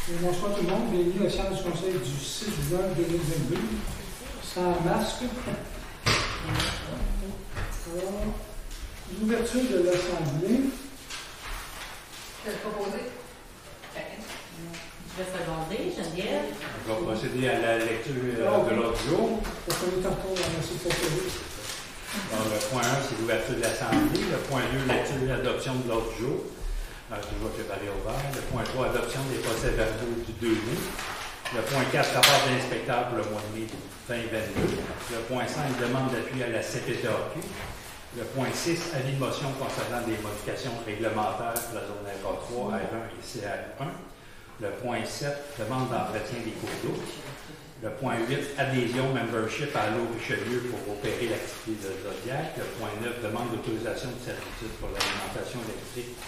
Bonsoir tout le monde. Bienvenue à la séance du Conseil du 6 juin 2022. Sans masque. Alors, l'ouverture de l'Assemblée. Je vais proposer. Je vais seconder, Geneviève. On va procéder à la lecture de l'ordre du jour. Parce qu'on est en retard, merci de proposer. Donc, le point 1, c'est l'ouverture de l'Assemblée. Le point 2, lecture et adoption de l'ordre du jour. Toujours préparé au vert. Le point 3, adoption des procès-verbaux du 2 mai. Le point 4, rapport de l'inspecteur pour le mois de mai 2022. Le point 5, demande d'appui à la CPTAQ. Le point 6, avis de motion concernant des modifications réglementaires pour la zone RA3, R1 et CR1. Le point 7, demande d'entretien des cours d'eau. Le point 8, adhésion, membership à l'eau Richelieu pour opérer l'activité de Zodiac. Le point 9, demande d'autorisation de servitude pour l'alimentation électrique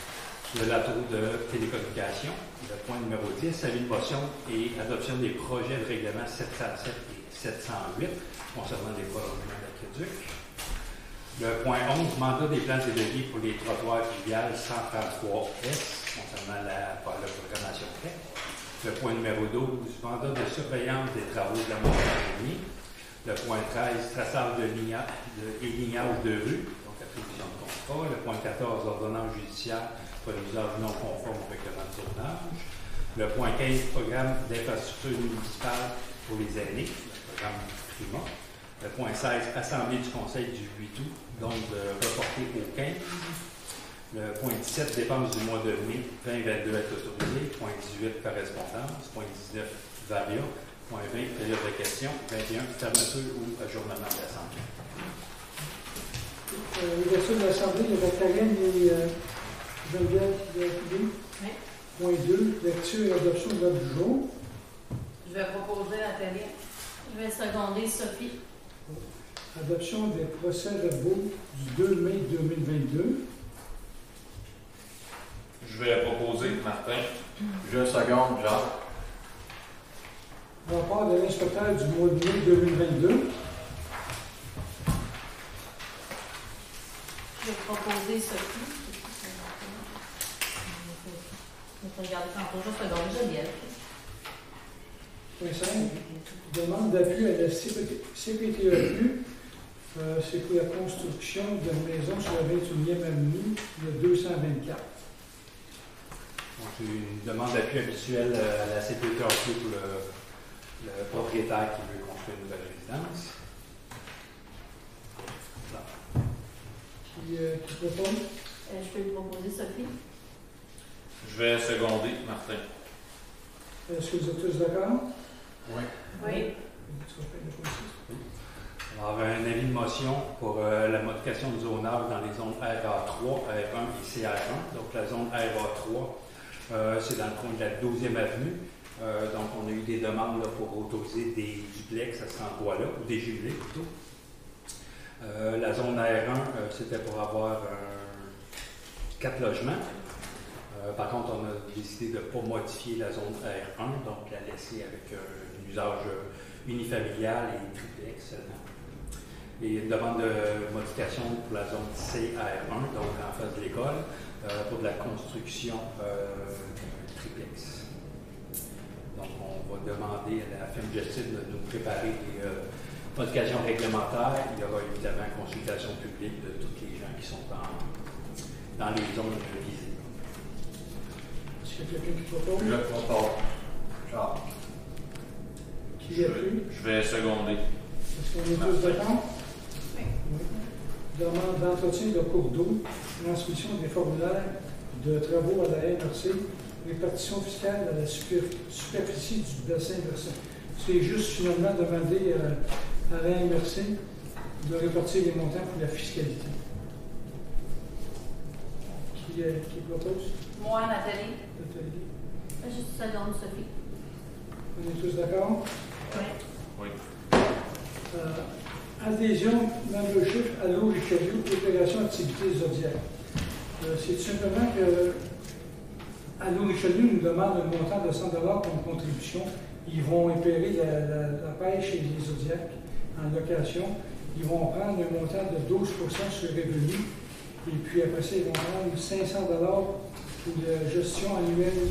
de l'autoroute de télécommunications. Le point numéro 10, avis de motion et adoption des projets de règlement 707 et 708 concernant les prolongements d'aqueduc. Le point 11, mandat des plans et devis pour les trottoirs fluviales 133S concernant la programmation PEC. Le point numéro 12, mandat de surveillance des travaux de la montagne. Le point 13, traçage de lignage de rue, donc attribution de contrat. Le point 14, ordonnance judiciaire pour l'usage non conforme au règlement de tournage. Le point 15, programme d'infrastructure municipale pour les aînés, le programme PRIMA. Le point 16, assemblée du conseil du 8 août, donc reporté au 15. Le point 17, dépenses du mois de mai 2022 est autorisé. Point 18, correspondance. Point 19, varia. Point 20, période de questions. 21, fermeture ou ajournement de l'Assemblée. L'ouverture de l'Assemblée, il y avait Karine et Geneviève qui l'ont appuyé. Oui. Point 2, lecture et adoption de l'ordre du jour. Je vais proposer Nathalie. Je vais seconder Sophie. Adoption des procès-verbaux du 2 mai 2022. Je vais proposer Martin. Je seconde, Jacques. Rapport de l'inspecteur du mois de mai 2022. Je vais proposer Sophie. Je vais regarder tantôt, je vais seconder Geneviève. Point 5, demande d'appui à la CPTAQ. C'est pour la construction d'une maison sur la 21e avenue, le 224. Donc, c'est une demande d'appui habituelle à la CPTAQ pour le propriétaire qui veut construire une nouvelle résidence. Qui propose? Je peux lui proposer Sophie. Je vais seconder Martin. Est-ce que vous êtes tous d'accord? Oui. Oui. Alors, un avis de motion pour la modification du zonage dans les zones RA3, R1 et CR1. Donc, la zone RA3, c'est dans le coin de la 12e avenue. Donc, on a eu des demandes là, pour autoriser des duplex à cet endroit-là, ou des jumelés plutôt. La zone R1, c'était pour avoir 4 logements. Par contre, on a décidé de ne pas modifier la zone R1, donc la laisser avec un usage unifamilial et triplex seulement. Et une demande de modification pour la zone CR1, donc en face de l'école, pour de la construction triplex. Donc, on va demander à la FEMGESTID de nous préparer des modifications réglementaires. Il y aura évidemment consultation publique de tous les gens qui sont dans les zones visées. Est-ce qu'il y a quelqu'un qui propose? Je propose. Jacques. Qui appuie? Je vais seconder. Est-ce qu'on est tous d'accord? Oui. Demande d'entretien de cours d'eau, transmission des formulaires de travaux à la MRC, répartition fiscale à la superficie du bassin versant. C'est juste finalement demander à la MRC de répartir les montants pour la fiscalité. Qui propose? Moi, Nathalie. Nathalie. Je seconde Sophie. On est tous d'accord? Oui. Oui. Adhésion, membership à l'eau Richelieu, opération activité Zodiac. C'est simplement que à l'eau Richelieu nous demande un montant de 100 $ comme contribution. Ils vont opérer la pêche et les Zodiac en location. Ils vont prendre un montant de 12 sur revenu. Et puis après ça, ils vont prendre 500 $ pour la gestion annuelle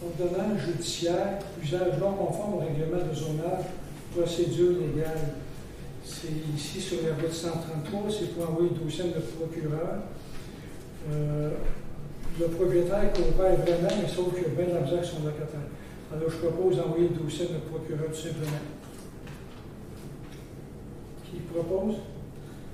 Ordonnance judiciaire, usage non conforme au règlement de zonage, procédure légale. C'est ici sur la route 133, c'est pour envoyer le dossier de notre procureur. Le propriétaire coopère vraiment, mais sauf qu'il y a bien de la misère avec son locataire. Alors je propose d'envoyer le dossier de notre procureur tout simplement. Qui propose?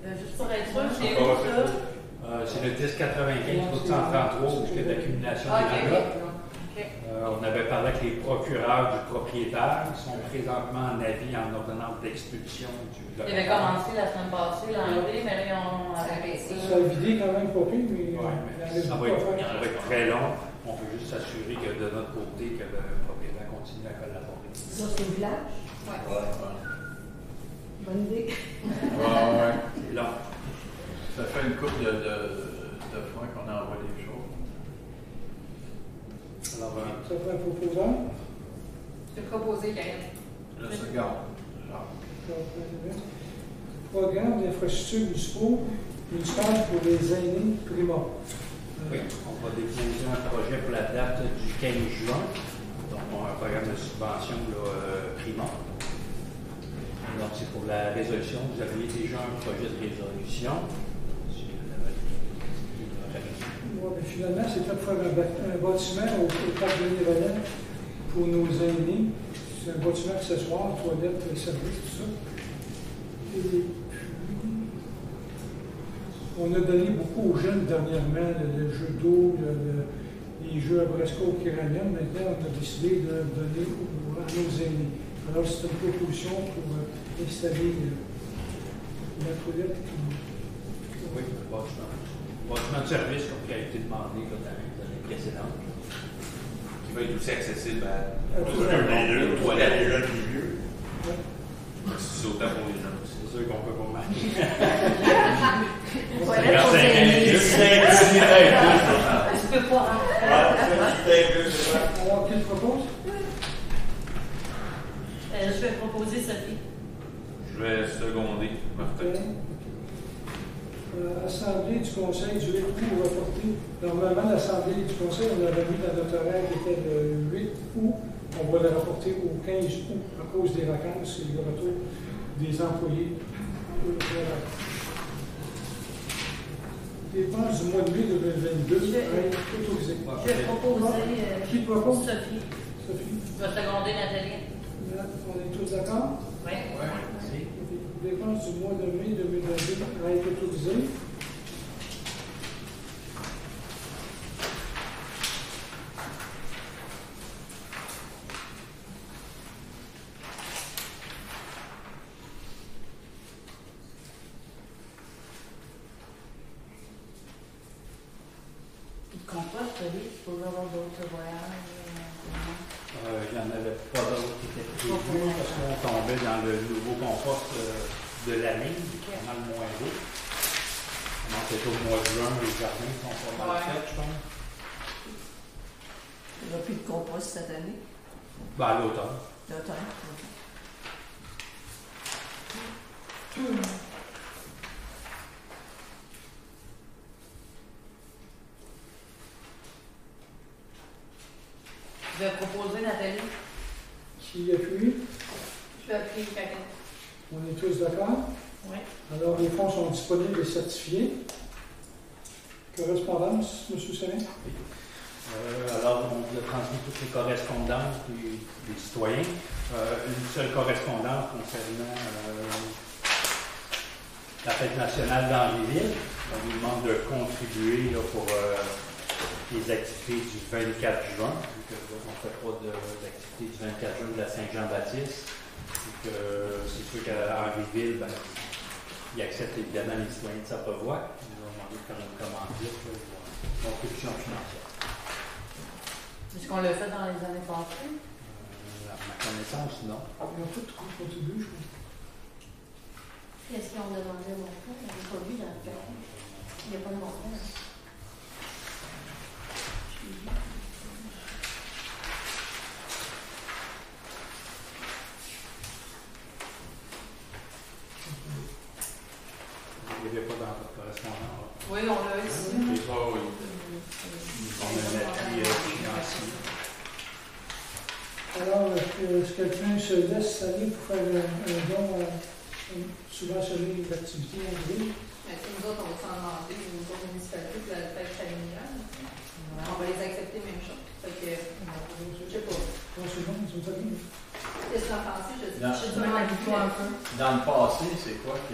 Juste pour être sûr, j'ai Ah, où ouais, ça? C'est le 1095, route 133, où il y a l'accumulation Ah, des ok, enveloppes. ok. On avait parlé avec les procureurs du propriétaire, qui sont présentement en avis en ordonnance d'expulsion du Il avait locataire. commencé la semaine passée, l'enlever, mais là, ils ont arrêté. Ça a vidé quand même pas pire, mais Ouais, il en mais reste ça beaucoup va à être, faire. ça va être très long. On peut juste s'assurer que de notre côté, que le propriétaire continue à collaborer. Ça, c'est le village. Ouais. Bonne idée. Ouais. C'est long. Ça fait une couple de fois qu'on envoie des choses. Alors, Ça fait un proposant. Je vais proposer, Karine. Le second. Programme d'infrastructures municipaux, municipales pour les aînés primaux. oui, on va déposer un projet pour la date du 15 juin. Donc, on a un programme de subvention Prima. Donc, c'est pour la résolution. Vous aviez déjà un projet de résolution. Ouais, mais finalement, c'était pour faire un bâtiment au parc de Valais pour nos aînés. C'est un bâtiment accessoire, toilettes, services, tout ça. Et puis, on a donné beaucoup aux jeunes dernièrement, le jeu d'eau, les jeux à Brasco au Kéranium. Maintenant, on a décidé de donner à nos aînés. Alors, c'est une proposition pour installer la toilette. Oui, le bâtiment. Bâtiment de service, comme qui a été demandé dans l'année précédente. Qui va être aussi accessible à tous les toilettes. Les jeunes et vieux. C'est autant pour les jeunes. C'est sûr qu'on peut pas marquer. Toilette pour les aînés. Tu peux pas rentrer. Alors, qui le propose? Je vais proposer Sophie. Je vais seconder Martin. Assemblée du Conseil du 8 août reporté. Normalement, l'Assemblée du Conseil, on l'avait mis dans notre horaire qui était le 8 août. On va la reporter au 15 août à cause des vacances et du retour des employés. Dépenses du mois de mai 2022. Je vais- Autorisé. Je vais proposer Qui propose? Sophie. Sophie. Je vais seconder Nathalie. Là, on est tous d'accord? Oui. Dépenses du mois de mai 2022 va être autorisées. Il composte, lui, tu peux avoir d'autres voyages. Il n'y en avait pas d'autres qui étaient prévus parce qu'on tombait dans le nouveau compost de l'année, qui est pas mal moins beau. Donc, c'est au mois de juin, les jardins sont pas mal Ouais. faits, je pense. Il n'y aura plus de compost cette année. Ben, à l'automne. L'automne. Je vais proposer Nathalie. Qui appuie? Je vais appuyer Karine. On est tous d'accord? Oui. Alors, les fonds sont disponibles et certifiés. Correspondance, M. Sérin? Alors, on vous a transmis toutes les correspondances des citoyens. Une seule correspondance concernant la fête nationale d'Henryville. On nous demande de contribuer là, pour les activités du 24 juin. Vu que on ne fait pas d'activité du 24 juin de la Saint-Jean-Baptiste. C'est sûr qu'à Henryville, ben, ils acceptent évidemment les citoyens de Sainte-Foy. Ils ont demandé de faire une commande pour une contribution financière. Est-ce qu'on l'a fait dans les années passées? À ma connaissance, non. Ils ont tous contribué, je crois. Qu'est-ce qu'ils ont demandé au montant? On n'a pas vu dans le cas. Il n'y a pas de montant. Il n'y avait pas dans votre correspondance. Oui, on l'a ici. Ah oui. On a un appui financier. Alors, est-ce que quelqu'un se laisse aller pour faire un don subventionner l'activité en ville? Mais nous autres, on va s'en demander aux autres municipalités pour la fête familiale. On va les accepter même chose. Fait que, je sais pas. C'est bon, ils sont pas bien. Qu'est-ce que tu en penses? Je Non. suis du même avis que toi un peu. Dans le passé, c'est quoi que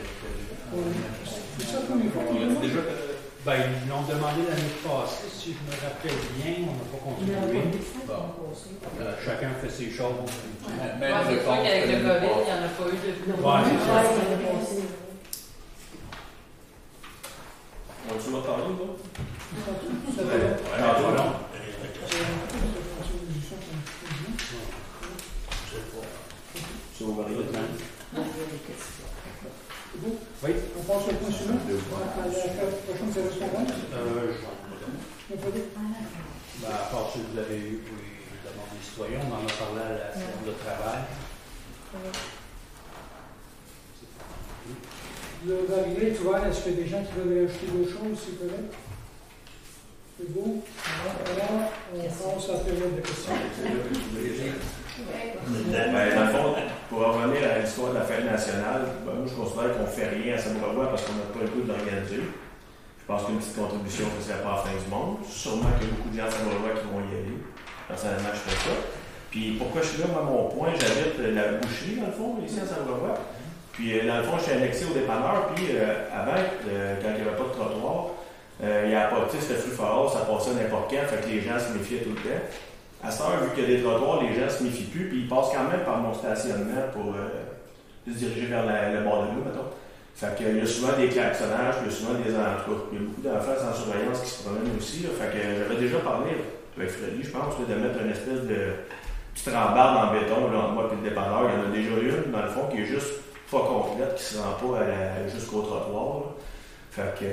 C'est ça qu'on est On l'a dit déjà. Ben, ils l'ont demandé l'année passée, si je me rappelle bien, on n'a pas continué. Chacun fait ses choses. Même Ouais, c'est sûr qu'avec le COVID, il n'y en a pas eu de. Ouais, c'est ça. On va parler, nous? Ça fait long. Tantôt, non? Ça va varier de même. C'est beau? Oui. On passe au point suivant. À la prochaine correspondance. Je vais ben, à part ce que vous avez eu pour les demandes des citoyens, on en a parlé à la séance de travail. Le arrivé, tu vois, est-ce qu'il y a des gens qui veulent ajouter d'autres choses, c'est correct? C'est beau? Alors, on passe à la période de questions. Ben, dans le fond, pour revenir à l'histoire de la fête nationale, ben, moi je considère qu'on ne fait rien à Saint-Benoît parce qu'on n'a pas le goût de l'organiser. Je pense qu'une petite contribution ne serait pas la fin du monde. Sûrement qu'il y a beaucoup de gens à Saint-Benoît qui vont y aller. Personnellement, je fais ça. Puis pourquoi je suis là, moi, mon point, j'habite la boucherie, dans le fond, ici à Saint-Benoît. Puis dans le fond, je suis annexé au dépanneur. Puis avant, quand il n'y avait pas de trottoir, il y a pas, tu sais, c'était plus fort, ça passait n'importe quand, fait que les gens se méfiaient tout le temps. À cette heure, vu qu'il y a des trottoirs, les gens se méfient plus, puis ils passent quand même par mon stationnement pour se diriger vers le bord de l'eau, mettons. Fait qu'il y a souvent des klaxonnages, puis il y a souvent des entrées. Il y a beaucoup d'enfants sans surveillance qui se promènent aussi. Là. Fait que j'avais déjà parlé avec Freddy, je pense, là, de mettre une espèce de petite rambarde en béton là, entre moi et le dépanneur. Il y en a déjà une, dans le fond, qui est juste pas complète, qui ne se rend pas jusqu'au trottoir. Là. Fait que,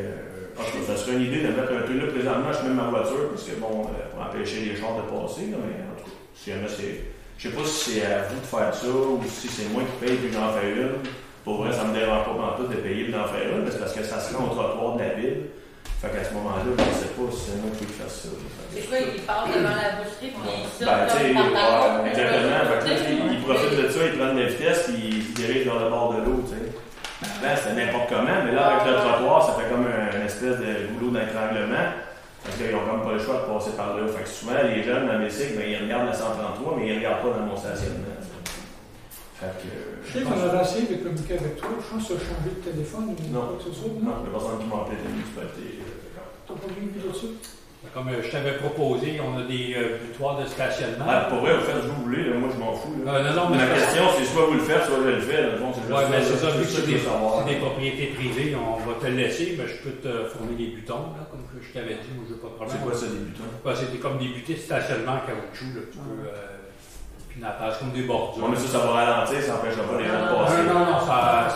ça serait une idée de mettre un truc là. Présentement, je mets ma voiture, parce que bon, pour empêcher les chars de passer, là, mais en tout cas, si jamais c'est. Je sais pas si c'est à vous de faire ça, ou si c'est moi qui paye puis j'en fais une. Pour vrai, ça me dérange pas en tout de payer puis d'en faire une, mais c'est parce que ça se rend au trottoir de la ville. Fait qu'à ce moment-là, je ne sais pas si c'est moi qui peux faire ça. C'est quoi, il part devant la boucherie puis il saute Ben, tu sais, comme exactement. Fait que là, ils profitent de ça, ils prennent de la vitesse puis ils se dirigent vers le bord de l'eau, tu sais. Là, c'était n'importe comment, mais là, avec le trottoir, ça fait comme une espèce de goulot d'étranglement. Fait que là, ils n'ont comme pas le choix de passer par là. Fait que souvent, les jeunes dans mes cycles, ben, ils regardent la 133, mais ils ne regardent pas dans mon stationnement. Fait que. Je sais qu'on avait essayé de communiquer avec toi. Je pense que tu as changé de téléphone ou quoi que ce soit. Non, il n'y a personne qui m'a appelé de la municipalité. Tu n'as pas vu de ça? Comme je t'avais proposé, on a des butoirs de stationnement. Ah, pour vrai, vous faites ce que vous voulez, là, moi je m'en fous. Là. Non, mais ma question, c'est soit vous le faites, soit je le fais. Dans le fond, c'est juste mais c'est ça, vu que c'est c'est des propriétés privées, on va te le laisser, mais je peux te fournir des butons, là, comme je t'avais dit, moi je n'ai pas de problème. C'est quoi ça, des butons? C'est comme des butées de stationnement en caoutchouc, là, tu peux pinatage, comme des bordures. Non, mais ça va ralentir, ça n'empêchera pas les gens de passer. Non,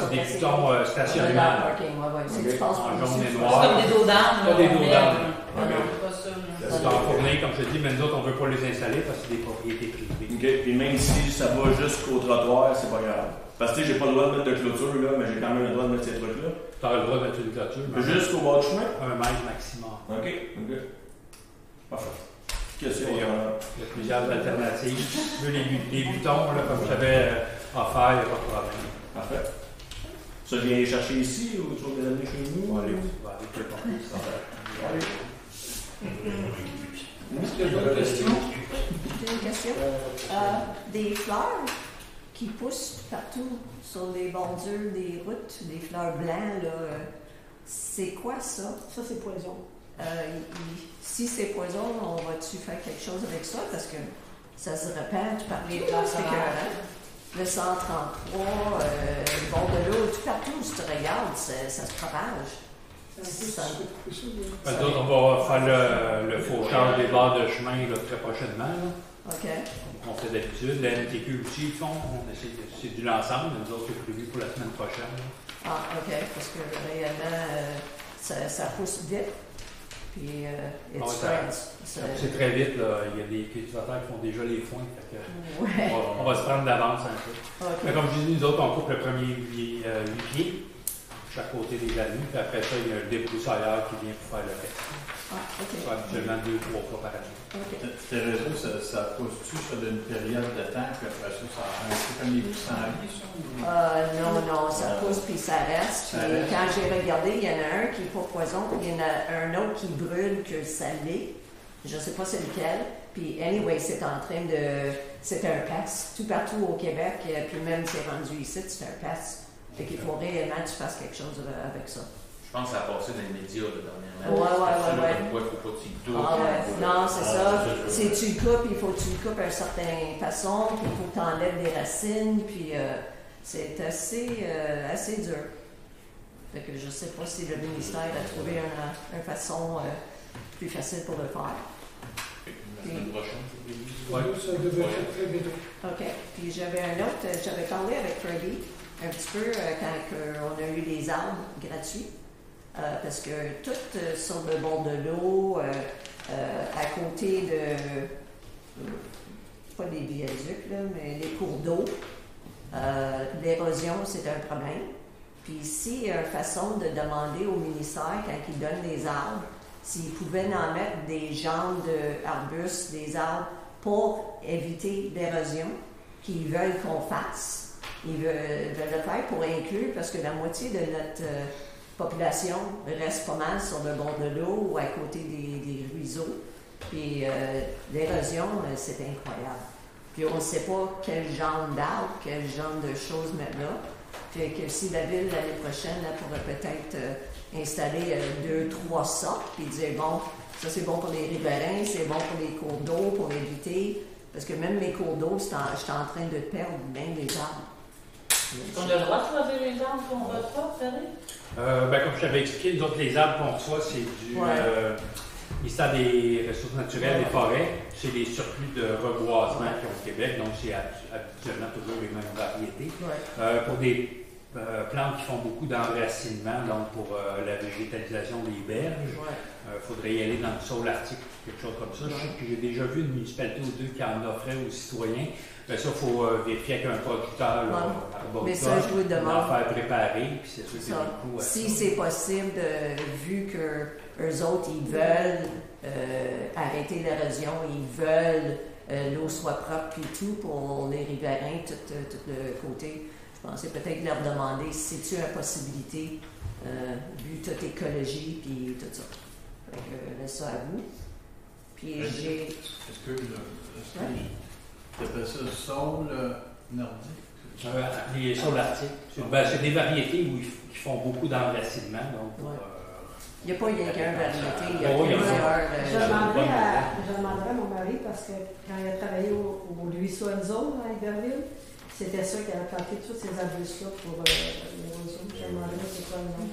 c'est des butons stationnement. Tu passes En pour jaune et C'est noir. comme des dos d'âne. Pas des dos d'âne. Non, pas ça. C'est en fournir, comme je te dis, mais nous autres, on ne veut pas les installer parce que c'est des propriétés privées. OK, puis même si ça va jusqu'au trottoir, c'est pas grave. Parce que j'ai pas le droit de mettre de clôture, là, mais j'ai quand même le droit de mettre ces trucs-là. Tu auras le droit de mettre une clôture. Jusqu'au bord du chemin? 1 mètre maximum. OK. Parfait. Question. Il y a plusieurs alternatives. Si tu veux les butons, là, comme je t'avais offert, il n'y a pas de problème. Parfait. Ça, je viens les chercher ici ou tu vas les amener chez nous? On va aller te le porter. Est-ce qu'il y a d'autres questions? J'ai une question. Des fleurs qui poussent partout sur les bordures des routes, des fleurs blancs, là, c'est quoi ça? Ça, c'est poison. Si c'est poison, on va-tu faire quelque chose avec ça? Parce que ça se répand, tu parlais de fleurs écœurantes. Le 133, le bord de l'eau, tout partout où tu regardes, ça se propage. D'autres, on va faire le fauchage des bords de chemin là, très prochainement. Là. OK. On fait d'habitude. La MTQ aussi, ils font. C'est du l'ensemble. Nous autres, c'est prévu pour la semaine prochaine. Là. Ah, OK. Parce que réellement, ça pousse vite. Puis, c'est très vite. Là. Il y a des cultivateurs qui font déjà les foins. Fait que ouais. on va se prendre d'avance un peu. Okay. Mais comme je dis, nous autres, on coupe le premier 8 pieds, chaque côté des amis. Puis après ça, il y a un débroussailleur qui vient pour faire le reste. OK. Habituellement 2-3 fois par année. OK. Tes réseaux, ça pousse-tu sur une période de temps, puis après ça, un peu comme les pissenlits, ça? Non, ça pousse puis ça reste. Ça Puis reste. quand j'ai regardé, il y en a un qui n'est pas poison, puis il y en a un autre qui brûle que ça l'est. Je ne sais pas c'est lequel. Puis, anyway, c'est en train de... C'est un pass tout partout au Québec, puis même c'est rendu ici, c'est un pass. Fait qu'il faut réellement que tu fasses quelque chose avec ça. Je pense que ça a passé dans les médias là, dernièrement. Ouais. Comme quoi, il ne faut pas que tu y touches. Ah ouais, non, c'est ça. Si c'est tu le coupes, il faut que tu le coupes d'une certaine façon, puis il faut que tu enlèves des racines, puis c'est assez dur. Fait que je ne sais pas si le ministère a trouvé une façon plus facile pour le faire. La semaine prochaine, c'est Ouais. Ça devrait être très bientôt. OK. Puis j'avais un autre, j'avais parlé avec Freddy un petit peu quand on a eu les arbres gratuits. Parce que tout sur le bord de l'eau, à côté de, pas des viaducs, là, mais les cours d'eau, l'érosion, c'est un problème. Puis ici, il y a une façon de demander au ministère, quand ils donnent les arbres, s'ils pouvaient en mettre des jambes d'arbustes, des arbres, pour éviter l'érosion, qu'ils veulent qu'on fasse. Ils veulent le faire pour inclure, parce que la moitié de notre population reste pas mal sur le bord de l'eau ou à côté des ruisseaux. Puis l'érosion, c'est incroyable. Puis on ne sait pas quel genre d'arbre, quel genre de choses mettre là. Fait que si la ville, l'année prochaine, elle pourrait peut-être installer 2-3 sortes, puis dire, bon, ça c'est bon pour les riverains, c'est bon pour les cours d'eau, pour éviter, parce que même les cours d'eau, je suis en train de perdre même les arbres. On a le droit de choisir les arbres qu'on reçoit, vous savez? Comme je t'avais expliqué, nous autres, les arbres qu'on reçoit, c'est du ministère des Ressources naturelles, des forêts. C'est les surplus de reboisement qu'il y a au Québec, donc c'est habituellement toujours les mêmes variétés. Pour des plantes qui font beaucoup d'enracinement, donc pour la végétalisation des berges, il faudrait y aller dans le sol arctique, quelque chose comme ça. Je sais que j'ai déjà vu une municipalité ou deux qui en offrait aux citoyens. Mais ça, il faut vérifier avec un producteur mais ça, je vous demande. faire préparer, puis c'est sûr qu'il y a des coûts. Si c'est possible, vu que eux autres, ils veulent arrêter l'érosion, ils veulent l'eau soit propre et tout pour les riverains, tout le côté. Je pensais peut-être leur demander si c'est-tu une possibilité, vu toute l'écologie puis tout ça. Fait que laisse ça à vous. Puis j'ai. Est-ce que tu appelles ça le sol nordique? Les sols arctiques. C'est des variétés qui font beaucoup d'enracinement. Il n'y a pas rien qu'une variété, il y a plusieurs. Je demanderais à mon mari, parce que quand il a travaillé au ruisseau Enzo à Iberville, c'était ça qu'il avait planté tous ces arbustes-là pour l'érosion. Je demanderais c'est quoi le nom.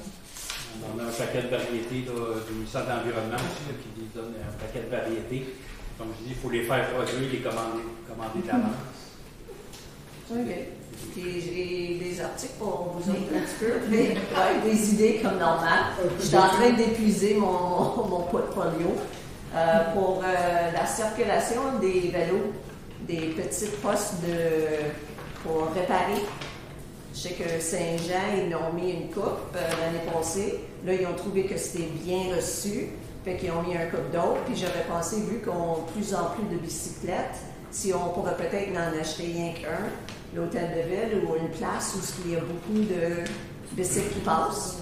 On a un paquet de variétés du ministère de l'Environnement aussi qui nous donne un paquet de variétés. Comme je dis, il faut les faire produire, les commander d'avance. OK. Puis j'ai des articles pour vous autres un petit peu, des idées comme normal. Je suis en train d'épuiser mon portfolio pour la circulation des vélos, des petites postes pour réparer. Je sais que Saint-Jean, ils ont mis une coupe l'année passée. Là, ils ont trouvé que c'était bien reçu. Fait qu'ils ont mis un coupe d'autres. Puis j'aurais pensé, vu qu'on a de plus en plus de bicyclettes, si on pourrait peut-être en acheter rien qu'un, l'hôtel de ville ou une place où il y a beaucoup de bicycles qui passent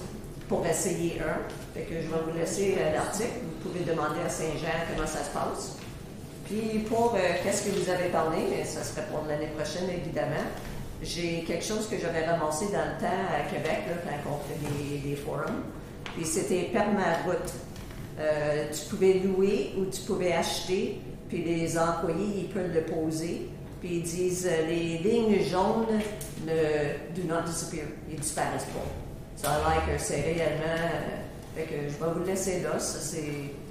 pour essayer un. Fait que je vais vous laisser l'article. Vous pouvez demander à Saint-Jean comment ça se passe. Puis pour qu'est-ce que vous avez parlé, mais ça serait pour l'année prochaine évidemment. J'ai quelque chose que j'avais ramassé dans le temps à Québec, là, quand on fait des forums. Puis c'était permaroute. Tu pouvais louer ou tu pouvais acheter, puis les employés, ils peuvent le poser. Puis ils disent, les lignes jaunes do not disappear, ils ne disparaissent pas. Ça a l'air que c'est réellement... fait que je vais vous laisser là, ça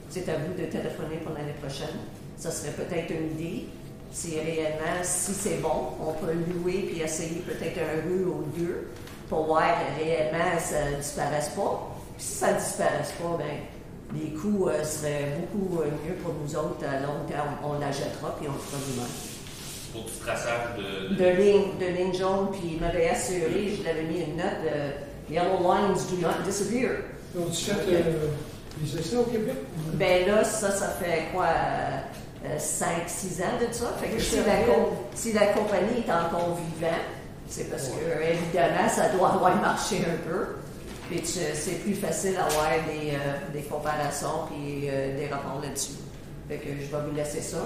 c'est à vous de téléphoner pour l'année prochaine. Ça serait peut-être une idée. Si réellement, si c'est bon, on peut louer puis essayer peut-être un rue ou deux pour voir réellement ça ne disparaisse pas. Puis si ça ne disparaisse pas, ben les coûts seraient beaucoup mieux pour nous autres à long terme. On l'achètera puis on le fera nous-mêmes. Pour du traçage de lignes jaunes, puis il m'avait assuré, je l'avais mis une note, Yellow lines do not disappear. Donc, tu fais Ils faisaient ça au Québec? Ben là, ça fait quoi? 5-6 ans de ça. Fait que si la compagnie est encore vivante, c'est parce que, évidemment, ça doit avoir marché un peu. Puis c'est plus facile d'avoir des comparaisons puis des rapports là-dessus. Fait que je vais vous laisser ça.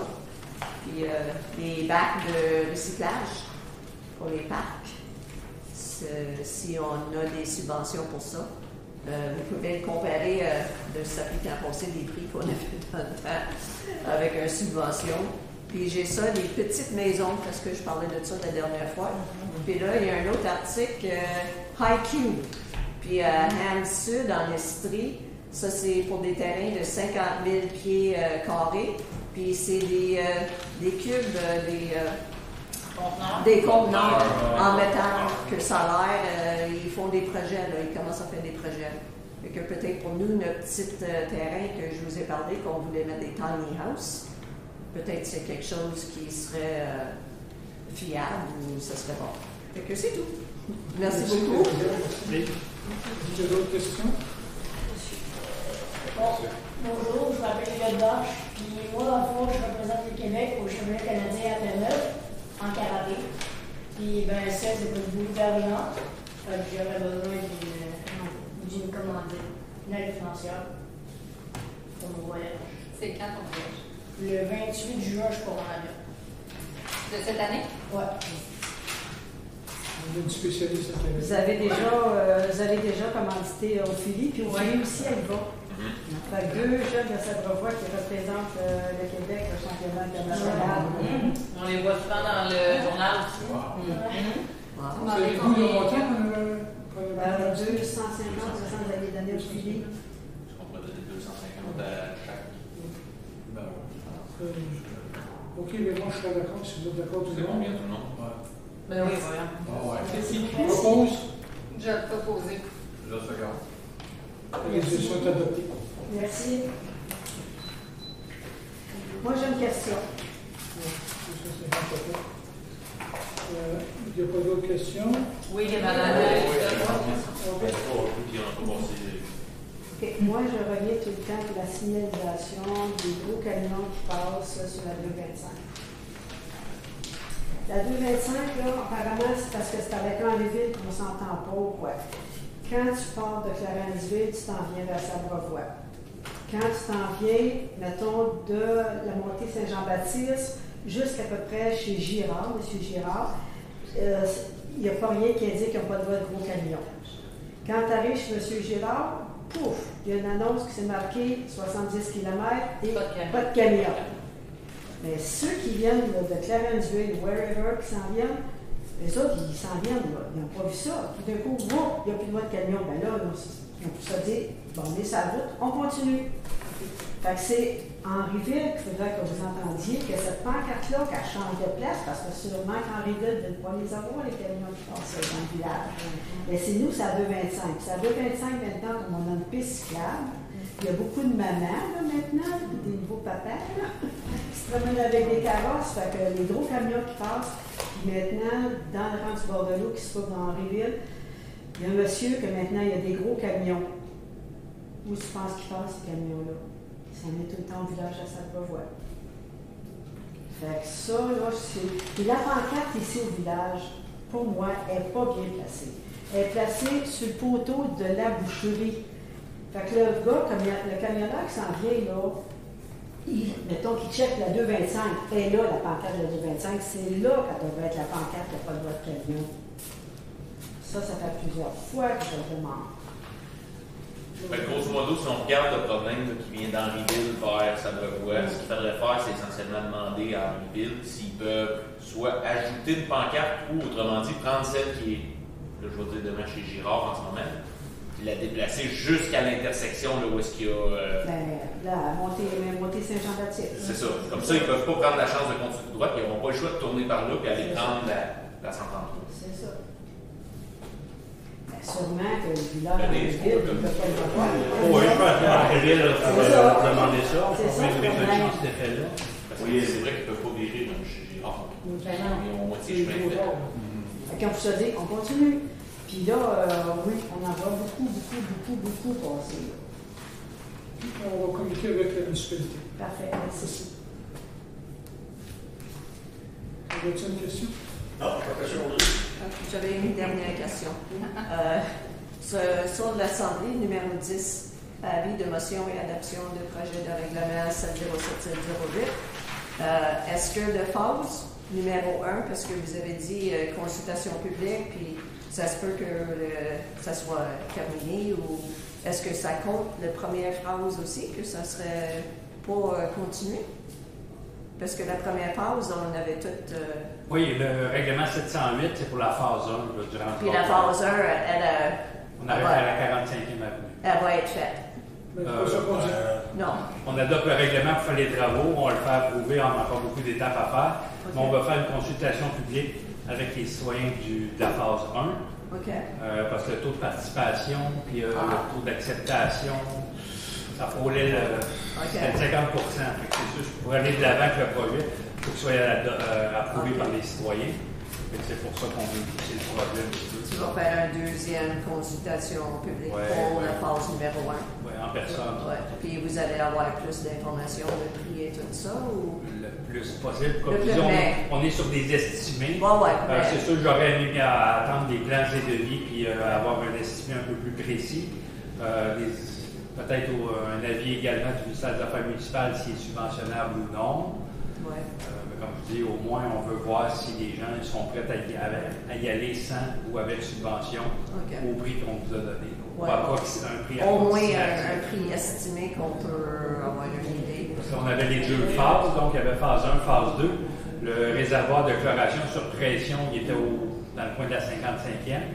Puis les bacs de recyclage pour les parcs, si on a des subventions pour ça, vous pouvez comparer de cet temps passé des prix qu'on a fait dans le temps avec une subvention. Puis j'ai ça, des petites maisons, parce que je parlais de ça la dernière fois. Puis là, il y a un autre article, High Cube. Puis à Ham Sud, en Estrie, ça c'est pour des terrains de 50 000 pieds carrés. Puis c'est des cubes, des conteneurs en métal que ça a l'air. Ils font des projets, là, ils commencent à faire des projets. Fait que peut-être pour nous, notre petit terrain que je vous ai parlé, qu'on voulait mettre des tiny houses, peut-être c'est quelque chose qui serait fiable ou ça serait bon. Fait que c'est tout. Merci beaucoup. J'ai d'autres questions? Bonjour, je m'appelle Yvette Bosch, puis moi, dans le fond, je représente le Québec au championnat canadien à Terre-Neuve, en karaté. Puis, ben, ça, c'est pas du bout d'argent. Fait que j'aurais besoin d'une commandite, une aide financière pour mon voyage. C'est quand ton voyage? Le 28 juin, je pars en avion. De cette année? Ouais. On a une spécialiste à Québec. Vous avez déjà commandité Ophélie, puis Ophélie aussi, elle va. Fait que 2 jeunes de Sabrevoix qui représentent le Québec au championnat international. On les voit souvent dans le journal aussi. Vous avez vu le montant qu'on a 250, 200, vous avez donné Ophélie. Est-ce qu'on pourrait donner 250 à chaque? OK, mais moi je serais d'accord, si vous êtes d'accord tout C'est le monde. combien tout le monde? Ben oui, voilà. Je propose. Je vais le proposer. Je regarde. Les décisions sont adoptées. Merci. Moi, j'ai une question. Il n'y a pas d'autres questions? Oui, les malades. OK. Moi, je reviens tout le temps de la signalisation des gros camions qui passent sur la 225. La 225, là, apparemment, c'est parce que c'est avec Henryville qu'on s'entend pas ou quoi. Quand tu pars de Clarenceville, tu t'en viens vers Sabrevoix. Quand tu t'en viens, mettons, de la montée Saint-Jean-Baptiste jusqu'à peu près chez Girard, M. Girard, il n'y a pas rien qui indique qu'il n'y a pas de voie de gros camion. Quand tu arrives chez M. Girard, pouf, il y a une annonce qui s'est marquée 70 km et pas de camion. Mais ceux qui viennent là, de Clarenceville, wherever, qui s'en viennent, les autres, ils s'en viennent, là, ils n'ont pas vu ça. Tout d'un coup, il n'y a plus de voie de camion. Ben là, ils ont tout ça dit, bon, on est sur la route, on continue. Fait que c'est Henryville qu'il faudrait que vous entendiez que cette pancarte-là, qu'elle change de place, parce que sûrement qu'Henryville ne veut pas les avoir, les camions qui passent dans le village. Mais c'est nous, c'est à 225. C'est à 225 maintenant, comme on a une piste cyclable. Il y a beaucoup de mamans, là, maintenant, des nouveaux papas, là, qui se promènent avec des carrosses. Fait que les gros camions qui passent, puis maintenant, dans le rang du Bordelot qui se trouve dans Henryville, il y a un monsieur que maintenant, il y a des gros camions. Où tu penses qu'ils passent, ces camions-là? Ils s'en mettent tout le temps au village à Sabrevoix. Fait que ça, là, c'est... Puis la pancarte ici au village, pour moi, elle n'est pas bien placée. Elle est placée sur le poteau de la boucherie. Fait que le gars, le camionneur qui s'en vient, là, mettons qu'il check la 225, et là, la pancarte de la 225, c'est là qu'elle devrait être la pancarte, il n'y a pas de voie de camion. Ça fait plusieurs fois que je le demande. Grosso modo, si on regarde le problème là, qui vient d'Henryville vers Sabrevoix, ce qu'il faudrait faire, c'est essentiellement demander à Henryville s'ils peuvent soit ajouter une pancarte ou, autrement dit, prendre celle qui est, là, je vais dire devant chez Girard en ce moment, la déplacer jusqu'à l'intersection là, où est-ce qu'il y a... La montée Saint-Jean-Baptiste. C'est ça. Comme ça, ils ne peuvent pas prendre la chance de continuer tout droit, puis ils n'auront pas le choix de tourner par là et aller prendre la 133. C'est ça. Ben, sûrement que le village ne peut pas le voir. Oui, je pense qu'on va demander ça. C'est ça. Réfléchir cet effet-là. Oui, c'est vrai qu'ils ne peuvent pas virer même chez Girard. Ils ont moitié chemin fait. Quand vous se dit, on continue. Puis là, oui, on en voit beaucoup passer. On va communiquer avec la municipalité. Parfait, merci. Avez-vous une question? Non, pas question. J'avais une dernière question. Sur l'Assemblée, numéro 10, avis de motion et adoption de projet de règlement 707708. Est-ce que de phase numéro 1, parce que vous avez dit consultation publique, puis ça se peut que ça soit terminé, ou est-ce que ça compte la première phrase aussi, que ça serait pas continué? Parce que la première phase, on avait tout... Oui, le règlement 708, c'est pour la phase 1. Là, durant puis la phase 1, on arrive à la 45e avenue. Elle va être faite. Non. On adopte le règlement pour faire les travaux, on va le fait approuver, on a encore beaucoup d'étapes à faire. Okay. Mais on va faire une consultation publique avec les citoyens de la phase 1. Okay. Parce que le taux de participation, puis le taux d'acceptation, ça frôlait le 50%. C'est sûr, pour aller de l'avant avec le projet, il faut qu'il soit approuvé par les citoyens. C'est pour ça qu'on veut pousser le problème. Tu vas faire une deuxième consultation publique pour la phase numéro 1. Oui, en personne. Puis vous allez avoir plus d'informations, de prix et tout ça? Ou? Le plus possible. Comme disons, on est sur des estimés. C'est sûr que j'aurais aimé attendre des plans et devis puis avoir un estimé un peu plus précis. Peut-être un avis également du ministère des Affaires municipales s'il est subventionnable ou non. Comme je dis, au moins, on veut voir si les gens sont prêts à y aller sans ou avec subvention au prix qu'on vous a donné. Pas un prix au moins un prix estimé qu'on peut avoir une idée. Parce qu'on avait les deux phases, donc il y avait phase 1, phase 2. Le réservoir de chloration sur pression, il était dans le coin de la 55e.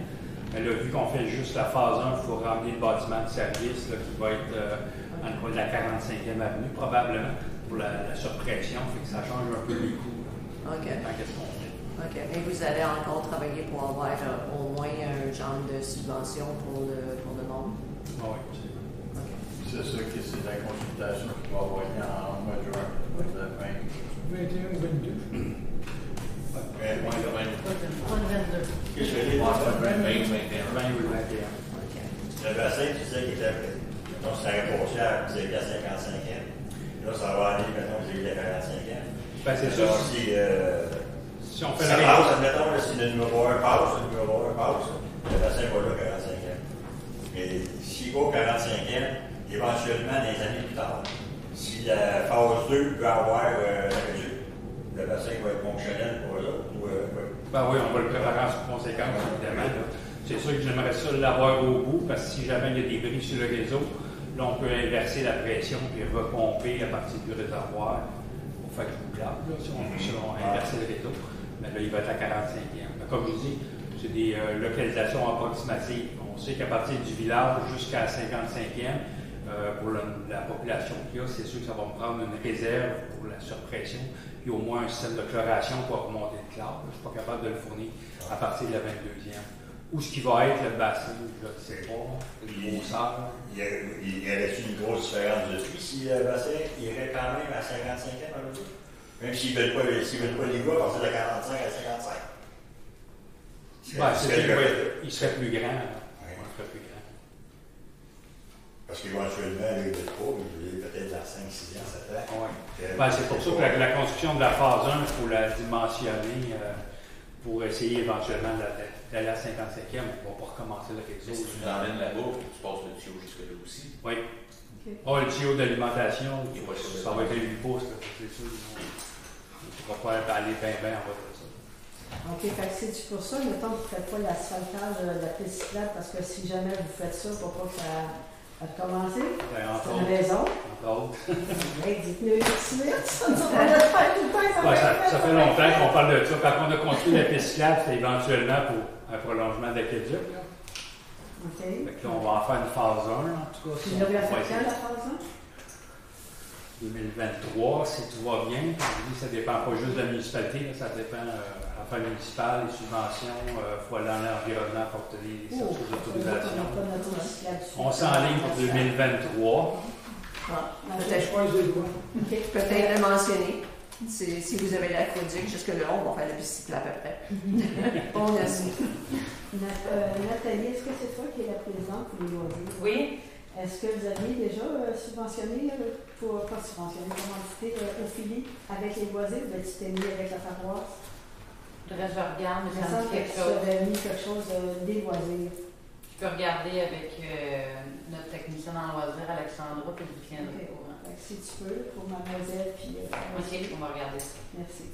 Mais là, vu qu'on fait juste la phase 1, il faut ramener le bâtiment de service là, qui va être dans le coin de la 45e avenue, probablement, pour la surpression. Fait que ça change un peu les coûts. Qu'est-ce qu'on fait? OK. Mais vous allez encore travailler pour avoir au moins un genre de subvention pour le monde? Oui. C'est sûr que c'est la consultation qui va avoir lieu en mois de juin. 21 ou 22. Qu'est-ce que je fais? 20 ou 21. Le bassin, tu sais, qui était. Donc, c'est un réponsière, vous êtes à 55e. Là, ça va aller, maintenant, vous êtes à 45e. Ben, c'est sûr. Si on fait ça passe, admettons, si le numéro 1 passe, le bassin va là 45e. Mais s'il va au 45e, éventuellement, dans les années plus tard, si la phase 2 peut avoir le bassin va être fonctionnel pour eux autres. Ben oui, on va le préparer en conséquence, évidemment. C'est sûr que j'aimerais ça l'avoir au bout, parce que si jamais il y a des bris sur le réseau, là, on peut inverser la pression et repomper à partir du réservoir pour faire du bouclage, si on veut inverser le réseau. Mais là, il va être à 45e. Mais comme je vous dis, c'est des localisations approximatives. On sait qu'à partir du village jusqu'à la 55e, pour la population qu'il y a, c'est sûr que ça va me prendre une réserve pour la surpression, puis au moins un système de chloration pour remonter le classe. Je ne suis pas capable de le fournir à partir de la 22e. Où ce qui va être le bassin, je ne sais pas, le grosseur. Il y aurait-il une grosse différence de prix si le bassin irait quand même à 55e un peu? Même s'ils ne veulent pas les gars passer de 45 à 55. Il serait plus grand. Parce qu'éventuellement, il y a peut-être dans 5, 6 ans, 7 ans. C'est pour ça que la construction de la phase 1, il faut la dimensionner pour essayer éventuellement d'aller à 55e. On ne va pas recommencer le réseau. Si tu l'emmènes là-bas, tu passes le tuyau jusque-là aussi. Oui. Le tuyau d'alimentation, ça va être 8 pouces, c'est sûr. On ne va pas aller bien en bas de ça. OK, c'est pour ça, mettons, vous ne faites pas l'asphaltage de la piste cyclable, parce que si jamais vous faites ça, pour pas que ça recommencer, c'est une raison. Dites-nous tout de suite, ça fait longtemps qu'on parle de ça. Quand on a construit la piste cyclable, c'était éventuellement pour un prolongement d'aqueduc. OK. Là, on va en faire une phase 1, en tout cas. Puis là, vous la faites quand, la phase 1? 2023, si tout va bien. Ça ne dépend pas juste de la municipalité, là, ça dépend affaires municipales, les subventions, il faut aller dans l'environnement pour obtenir les sources d'autorisation. On s'enligne pour 2023. Peut-être le mentionner. Si vous avez l'aqueduc, jusque-là, on va faire la piste cyclable à peu près. Bon, merci. Nathalie, est-ce que c'est toi qui es la présidente pour les loisirs? Oui. Est-ce que vous aviez déjà subventionné, pas subventionné, commandité Ophélie avec les voisins ou bien tu t'es mis avec la paroisse? Le reste, je regarde, mais Il me ça me semble dit que quelque tu chose. avais mis quelque chose des voisins. Je peux regarder avec notre technicienne en loisirs, Alexandra, puis je vous tiendrai au courant. Fait que si tu peux, pour mademoiselle, puis... Ok, on va regarder ça. Merci.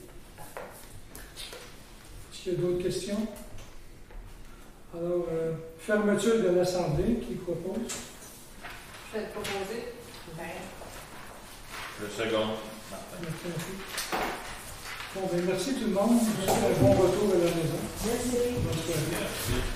Est-ce qu'il y a d'autres questions? Alors, fermeture de l'Assemblée, qui propose? Je vais te proposer. Le second. Bon, ben, merci tout le monde. Un bon retour à la maison. Merci. Bonne soirée. Merci.